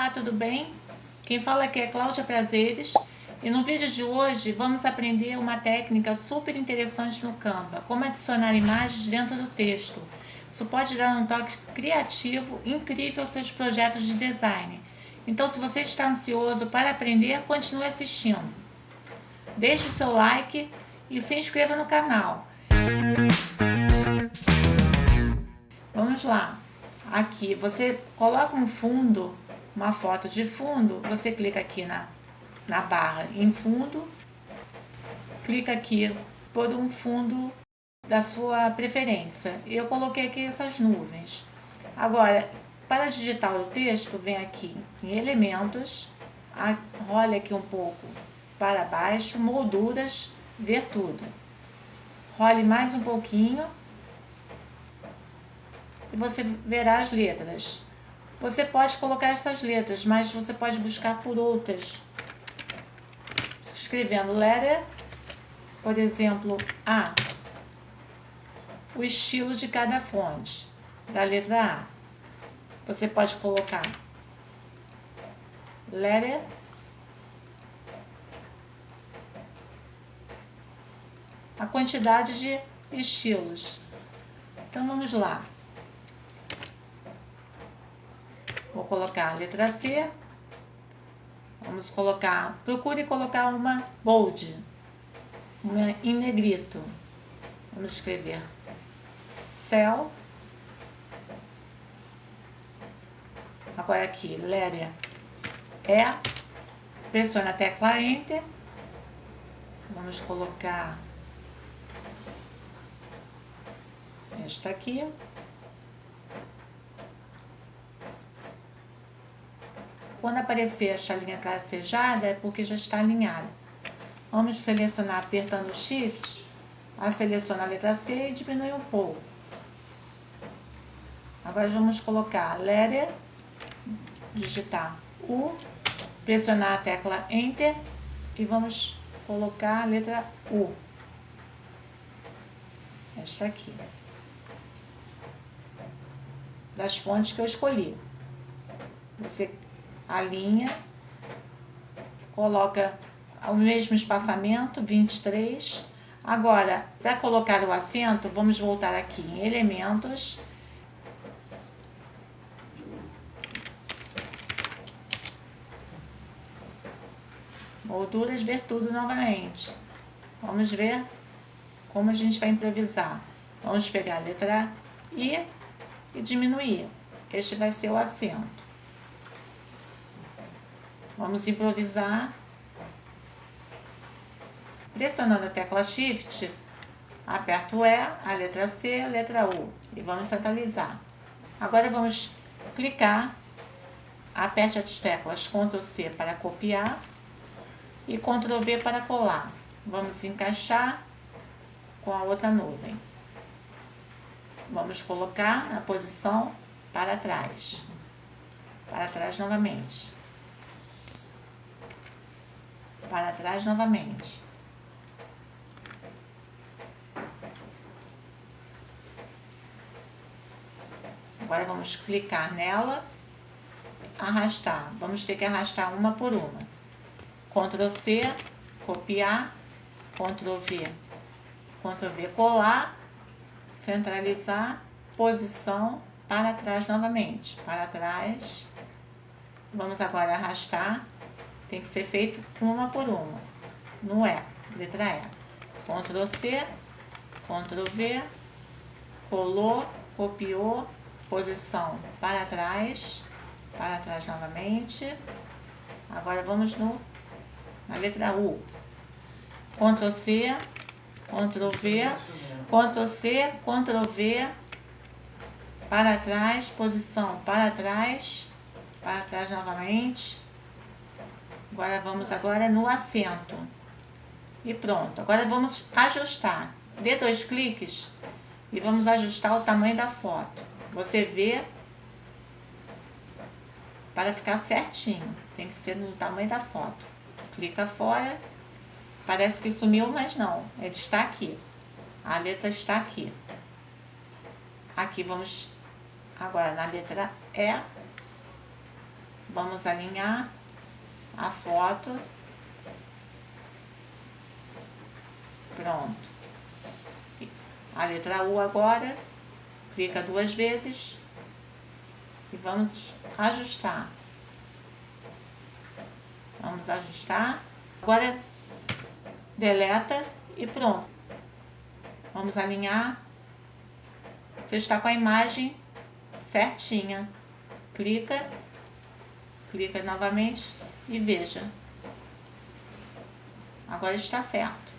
Olá, tudo bem? Quem fala aqui é Cláudia Prazeres e no vídeo de hoje vamos aprender uma técnica super interessante no Canva, como adicionar imagens dentro do texto. Isso pode dar um toque criativo incrível aos seus projetos de design. Então, se você está ansioso para aprender, continue assistindo. Deixe o seu like e se inscreva no canal. Vamos lá. Aqui você coloca um fundo, uma foto de fundo, você clica aqui na barra em fundo, clica aqui por um fundo da sua preferência. Eu coloquei aqui essas nuvens. Agora, para digitar o texto, vem aqui em elementos, role aqui um pouco para baixo, molduras, ver tudo. Role mais um pouquinho e você verá as letras. Você pode colocar essas letras, mas você pode buscar por outras. Escrevendo letter, por exemplo, A. O estilo de cada fonte, da letra A. Você pode colocar letter, a quantidade de estilos. Então vamos lá. Vou colocar a letra C. Vamos colocar, procure colocar uma bold, uma em negrito. Vamos escrever cell. Agora aqui, letter E. Pressione a tecla Enter. Vamos colocar esta aqui. Quando aparecer esta linha tracejada é porque já está alinhada. Vamos selecionar apertando Shift, seleciona a letra C e diminui um pouco. Agora vamos colocar letter, digitar U, pressionar a tecla Enter e vamos colocar a letra U. Esta aqui. Das fontes que eu escolhi. Você alinha, coloca o mesmo espaçamento, 23. Agora, para colocar o acento, vamos voltar aqui em elementos. Molduras, ver tudo novamente. Vamos ver como a gente vai improvisar. Vamos pegar a letra I e diminuir. Este vai ser o acento. Vamos improvisar. Pressionando a tecla Shift, aperto o E, a letra C, a letra U e vamos centralizar. Agora vamos clicar, aperte as teclas Ctrl C para copiar e Ctrl V para colar. Vamos encaixar com a outra nuvem. Vamos colocar na posição para trás novamente, para trás novamente. Agora vamos clicar nela, arrastar. Vamos ter que arrastar uma por uma. Ctrl C, copiar, Ctrl V, colar, centralizar, posição, para trás novamente. Para trás. Vamos agora arrastar. Tem que ser feito uma por uma. No E, letra E. Ctrl C, Ctrl V, colou, copiou, posição para trás novamente. Agora vamos na letra U. Ctrl C, Ctrl V, Ctrl C, Ctrl V, para trás, posição para trás novamente. Agora vamos no acento. E pronto. Agora vamos ajustar. Dê 2 cliques e vamos ajustar o tamanho da foto. Você vê para ficar certinho. Tem que ser no tamanho da foto. Clica fora. Parece que sumiu, mas não. Ele está aqui. A letra está aqui. Aqui vamos agora na letra E. Vamos alinhar a foto. Pronto. A letra U agora, clica 2 vezes e vamos ajustar. Vamos ajustar. Agora deleta e pronto. Vamos alinhar. Você está com a imagem certinha. Clica novamente e veja. Agora está certo.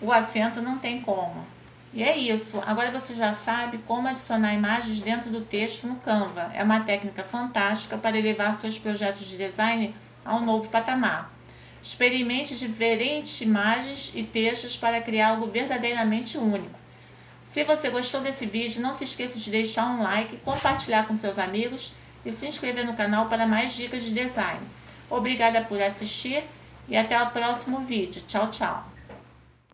O acento não tem como. E é isso. Agora você já sabe como adicionar imagens dentro do texto no Canva. É uma técnica fantástica para elevar seus projetos de design a um novo patamar. Experimente diferentes imagens e textos para criar algo verdadeiramente único. Se você gostou desse vídeo, não se esqueça de deixar um like, compartilhar com seus amigos e se inscrever no canal para mais dicas de design. Obrigada por assistir e até o próximo vídeo. Tchau, tchau!